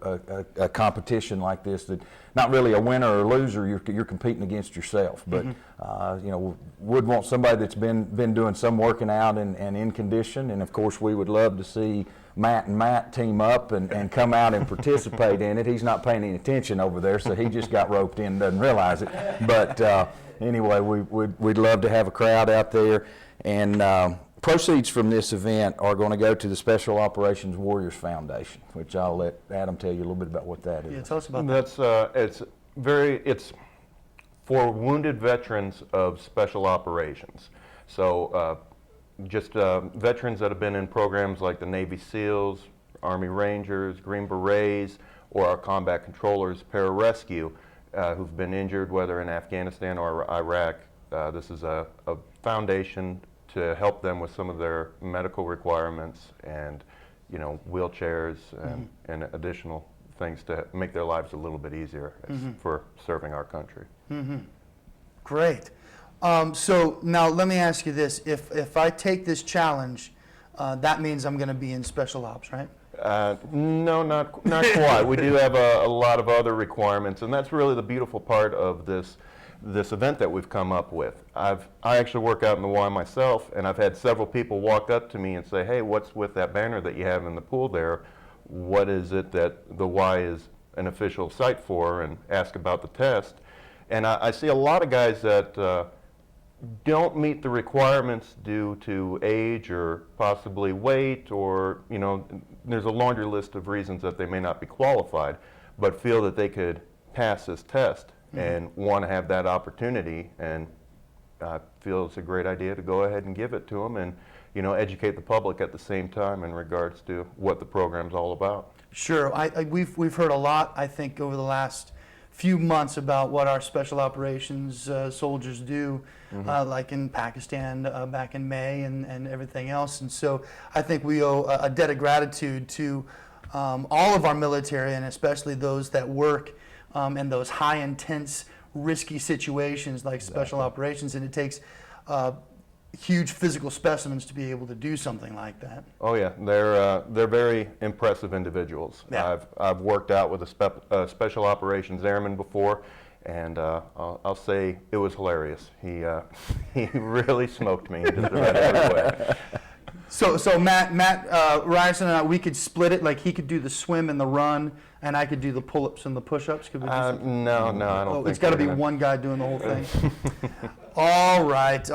S9: a competition like this that not really a winner or loser, you're competing against yourself, but you know, would want somebody that's been doing some working out and in condition, and of course we would love to see Matt team up and come out and participate in it. He's not paying any attention over there, so he just got roped in and doesn't realize it. But anyway, we'd love to have a crowd out there. And proceeds from this event are going to go to the Special Operations Warriors Foundation, which I'll let Adam tell you a little bit about what that is.
S2: Yeah, tell us about that.
S10: That's it's for wounded veterans of Special Operations. So just veterans that have been in programs like the Navy SEALs, Army Rangers, Green Berets, or our combat controllers, pararescue, who've been injured, whether in Afghanistan or Iraq. This is a foundation to help them with some of their medical requirements and, you know, wheelchairs and additional things to make their lives a little bit easier for serving our country.
S2: Great. So now let me ask you this: if I take this challenge, that means I'm going to be in special ops, right?
S10: No, not quite. We do have a lot of other requirements, and that's really the beautiful part of this event that we've come up with. I actually work out in the Y myself, and I've had several people walk up to me and say, "Hey, what's with that banner that you have in the pool there? What is it that the Y is an official site for?" and ask about the test. And I see a lot of guys that don't meet the requirements due to age or possibly weight, or, you know, there's a laundry list of reasons that they may not be qualified, but feel that they could pass this test and want to have that opportunity, and feel it's a great idea to go ahead and give it to them and, you know, educate the public at the same time in regards to what the program's all about.
S2: Sure. We've heard a lot, I think, over the last few months about what our special operations soldiers do, like in Pakistan back in May and everything else. And so I think we owe a debt of gratitude to all of our military, and especially those that work in those high intense, risky situations like special operations. And it takes huge physical specimens to be able to do something like that.
S10: Oh yeah, they're very impressive individuals.
S2: Yeah.
S10: I've worked out with a special operations airman before, and I'll say it was hilarious. He really smoked me in just about every way.
S2: So Matt Ryerson and I, we could split it. Like he could do the swim and the run, and I could do the pull-ups and the push-ups. Could we do something?
S10: No, I don't think
S2: it's got to be one guy doing the whole thing. All right.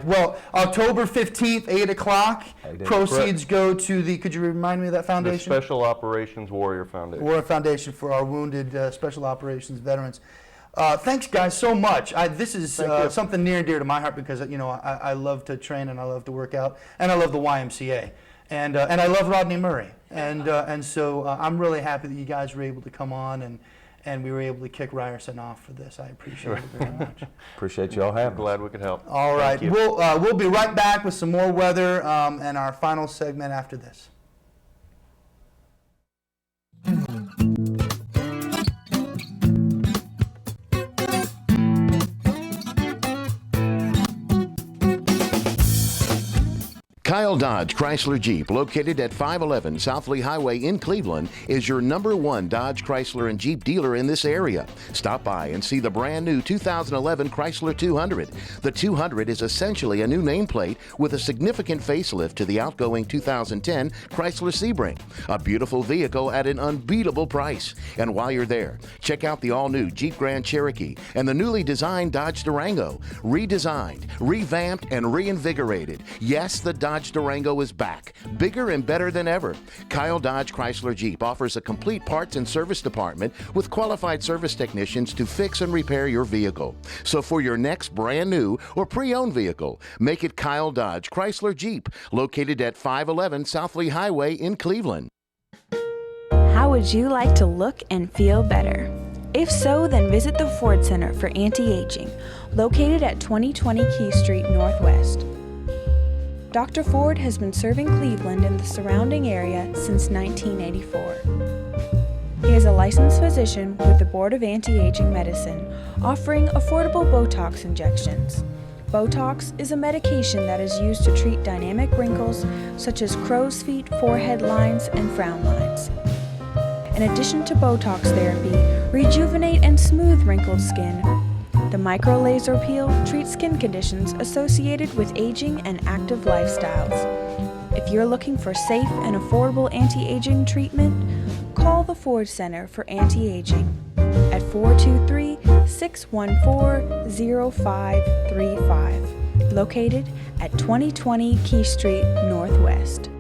S2: Well, October 15th, 8 o'clock. Proceeds go to the, could you remind me of that
S10: The
S2: foundation?
S10: Special Operations Warrior Foundation.
S2: Warrior Foundation for our wounded Special Operations veterans. Thanks, guys, so much. This is something near and dear to my heart because I love to train and I love to work out and I love the YMCA and I love Rodney Murray and so I'm really happy that you guys were able to come on and we were able to kick Ryerson off for this. I appreciate it very much.
S9: Appreciate you all having us.
S10: Glad we could help.
S2: All right,
S10: Thank you.
S2: we'll be right back with some more weather and our final segment after this.
S5: Kyle Dodge Chrysler Jeep, located at 511 South Lee Highway in Cleveland, is your #1 Dodge Chrysler and Jeep dealer in this area. Stop by and see the brand new 2011 Chrysler 200. The 200 is essentially a new nameplate with a significant facelift to the outgoing 2010 Chrysler Sebring. A beautiful vehicle at an unbeatable price. And while you're there, check out the all-new Jeep Grand Cherokee and the newly designed Dodge Durango. Redesigned, revamped, and reinvigorated. Yes, the Dodge Durango is back, bigger and better than ever. Kyle Dodge Chrysler Jeep offers a complete parts and service department with qualified service technicians to fix and repair your vehicle. So for your next brand new or pre-owned vehicle, make it Kyle Dodge Chrysler Jeep, located at 511 South Lee Highway in Cleveland.
S3: How would you like to look and feel better? If so, then visit the Ford Center for Anti-Aging, located at 2020 Key Street Northwest. Dr. Ford has been serving Cleveland and the surrounding area since 1984. He is a licensed physician with the Board of Anti-Aging Medicine, offering affordable Botox injections. Botox is a medication that is used to treat dynamic wrinkles such as crow's feet, forehead lines, and frown lines. In addition to Botox therapy, rejuvenate and smooth wrinkled skin. The micro-laser peel treats skin conditions associated with aging and active lifestyles. If you're looking for safe and affordable anti-aging treatment, call the Ford Center for Anti-Aging at 423-614-0535, located at 2020 Key Street Northwest.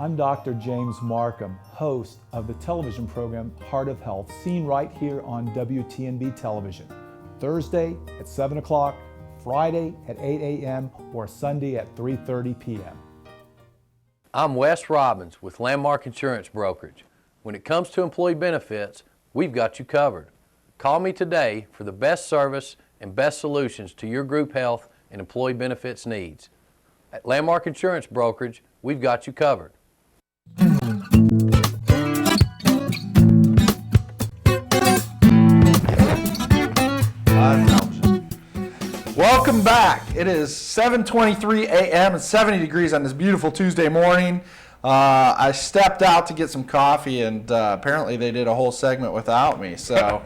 S6: I'm Dr. James Markham, host of the television program Heart of Health, seen right here on WTNB television, Thursday at 7 o'clock, Friday at 8 a.m., or Sunday at 3:30 p.m.
S11: I'm Wes Robbins with Landmark Insurance Brokerage. When it comes to employee benefits, we've got you covered. Call me today for the best service and best solutions to your group health and employee benefits needs. At Landmark Insurance Brokerage, we've got you covered.
S1: Welcome back. It is 7:23 a.m. and 70 degrees on this beautiful Tuesday morning. I stepped out to get some coffee, and apparently they did a whole segment without me. So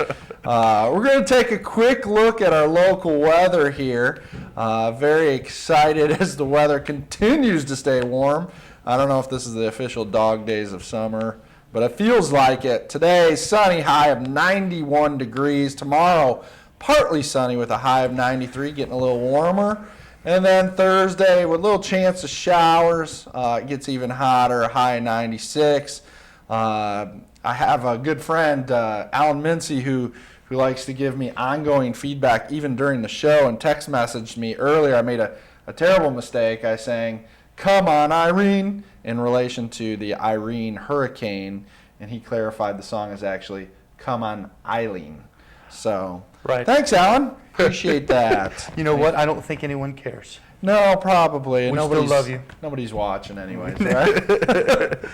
S1: we're going to take a quick look at our local weather here. Very excited as the weather continues to stay warm. I don't know if this is the official dog days of summer, but it feels like it. Today, sunny, high of 91 degrees. Tomorrow, partly sunny with a high of 93, getting a little warmer. And then Thursday, with a little chance of showers, it gets even hotter, a high of 96. I have a good friend, Alan Mincy, who likes to give me ongoing feedback even during the show, and text messaged me earlier. I made a terrible mistake. I sang, "Come on, Irene," in relation to the Irene hurricane, and he clarified the song is actually "Come on, Eileen." So,
S2: Right.
S1: Thanks, Alan. Appreciate that.
S2: You know what? I don't think anyone cares.
S1: No, probably.
S2: We still love you.
S1: Nobody's watching anyways, right?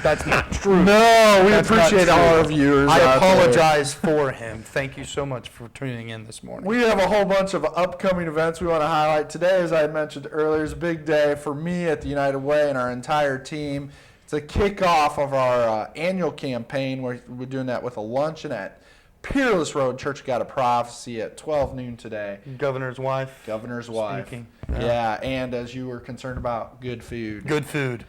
S2: That's not true.
S1: No, we
S2: That's not
S1: appreciate
S2: true.
S1: all our viewers.
S2: I
S1: out there.
S2: apologize for him. Thank you so much for tuning in this morning.
S1: We have a whole bunch of upcoming events we want to highlight. Today, as I had mentioned earlier, is a big day for me at the United Way and our entire team. It's a kickoff of our annual campaign. We're doing that with a luncheon at Peerless Road Church of God of Prophecy at 12 noon today.
S2: Governor's wife.
S1: Governor's wife.
S2: Speaking.
S1: Yeah, and as you were concerned about good food.
S2: Good food.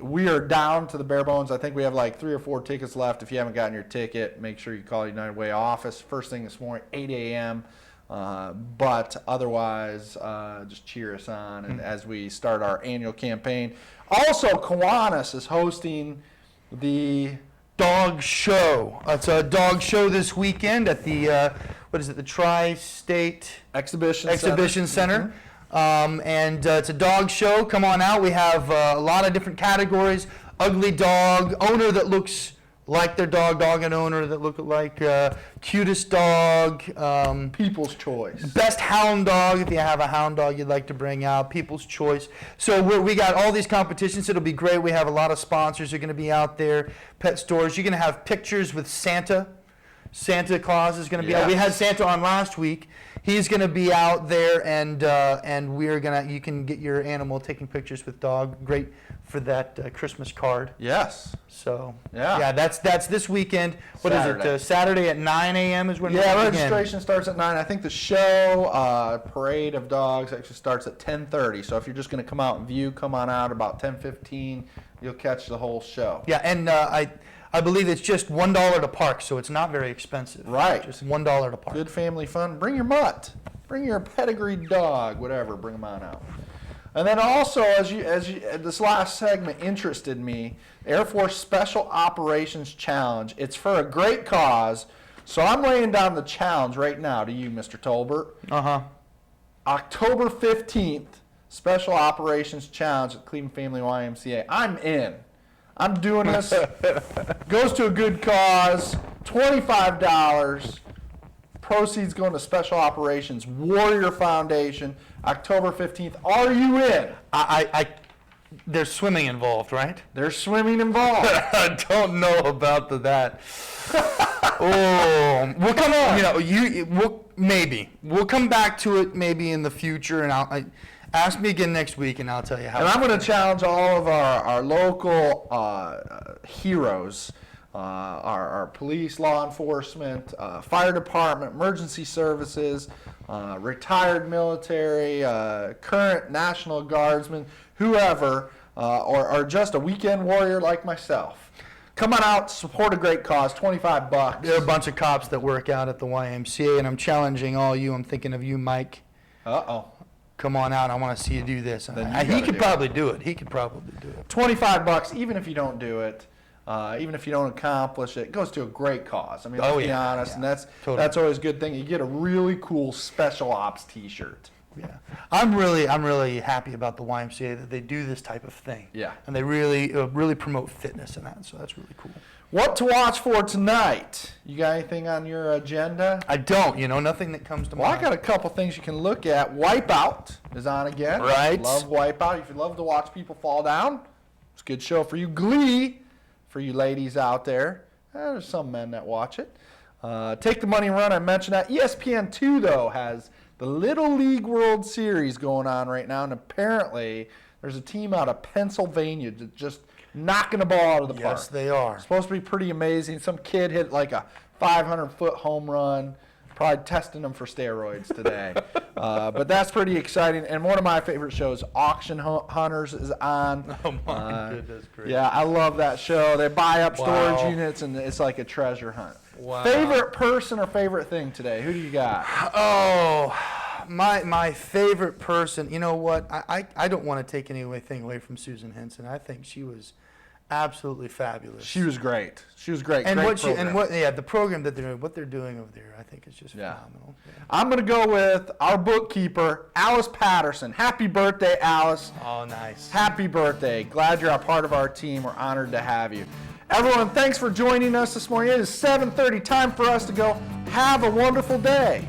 S1: We are down to the bare bones. I think we have like 3 or 4 tickets left. If you haven't gotten your ticket, make sure you call United Way office first thing this morning, 8 a.m. But otherwise, just cheer us on and as we start our annual campaign. Also, Kiwanis is hosting the
S2: Dog show. It's a dog show this weekend at the the Tri-State
S1: Exhibition
S2: Center. And it's a dog show. Come on out. We have a lot of different categories. Ugly dog, owner that looks like their dog, dog and owner that look like cutest dog.
S1: People's Choice.
S2: Best hound dog, if you have a hound dog you'd like to bring out. People's Choice. So we got all these competitions. It'll be great. We have a lot of sponsors who are going to be out there. Pet stores. You're going to have pictures with Santa. Santa Claus is going to be out. We had Santa on last week. He's going to be out there, and we're gonna. You can get your animal taking pictures with dog. Great for that Christmas card.
S1: Yes.
S2: So
S1: yeah,
S2: that's this weekend. What
S1: Saturday.
S2: is it? Saturday at 9 a.m. is when.
S1: Yeah, registration starts at 9. I think the show Parade of Dogs actually starts at 10:30. So if you're just going to come out and view, come on out about 10:15. You'll catch the whole show.
S2: Yeah, and I believe it's just $1 to park, so it's not very expensive.
S1: Right.
S2: Just $1 to park.
S1: Good family fun. Bring your mutt. Bring your pedigreed dog. Whatever. Bring them on out. And then also, as you this last segment interested me, Air Force Special Operations Challenge. It's for a great cause. So I'm laying down the challenge right now to you, Mr. Tolbert. October 15th, Special Operations Challenge at Cleveland Family YMCA. I'm in. I'm doing this. Goes to a good cause. $25. Proceeds going to Special Operations Warrior Foundation. October 15th. Are you in?
S2: There's swimming involved, right?
S1: There's swimming involved.
S2: I don't know about that. Oh, we'll come on. We'll come back to it maybe in the future, and ask me again next week, and I'll tell you how.
S1: And I'm going to challenge all of our local heroes, our police, law enforcement, fire department, emergency services, retired military, current National Guardsmen, whoever, or just a weekend warrior like myself. Come on out, support a great cause, $25.
S2: There are a bunch of cops that work out at the YMCA, and I'm challenging all you. I'm thinking of you, Mike.
S1: Uh-oh.
S2: Come on out. I want to see you do this. He could probably do it. He could probably do it.
S1: $25, even if you don't do it, even if you don't accomplish it, it goes to a great cause. I mean, let's be honest, and that's always a good thing. You get a really cool Special Ops T-shirt.
S2: Yeah, I'm really happy about the YMCA that they do this type of thing.
S1: Yeah,
S2: and they really promote fitness in that, so that's really cool.
S1: What to watch for tonight? You got anything on your agenda?
S2: I don't. Nothing that comes to mind.
S1: Well, I got a couple things you can look at. Wipeout is on again.
S2: Right.
S1: Love Wipeout. If you love to watch people fall down, it's a good show for you. Glee, for you ladies out there. There's some men that watch it. Take the Money and Run. I mentioned that. ESPN2, though, has the Little League World Series going on right now, and apparently there's a team out of Pennsylvania that just knocking the ball out of the park.
S2: Yes, they are.
S1: It's supposed to be pretty amazing. Some kid hit like a 500-foot home run. Probably testing them for steroids today. But that's pretty exciting. And one of my favorite shows, Auction Hunters, is on.
S2: Oh, my goodness. Great.
S1: Yeah, I love that show. They buy up storage units, and it's like a treasure hunt.
S2: Wow.
S1: Favorite person or favorite thing today? Who do you got?
S2: Oh, my favorite person. You know what? I don't want to take anything away from Susan Henson. I think she was absolutely fabulous.
S1: She was great. She was great.
S2: And
S1: great
S2: the program that what they're doing over there, I think is just phenomenal. Yeah.
S1: I'm going to go with our bookkeeper, Alice Patterson. Happy birthday, Alice.
S2: Oh, nice.
S1: Happy birthday. Glad you're a part of our team. We're honored to have you. Everyone, thanks for joining us this morning. It is 7:30. Time for us to go. Have a wonderful day.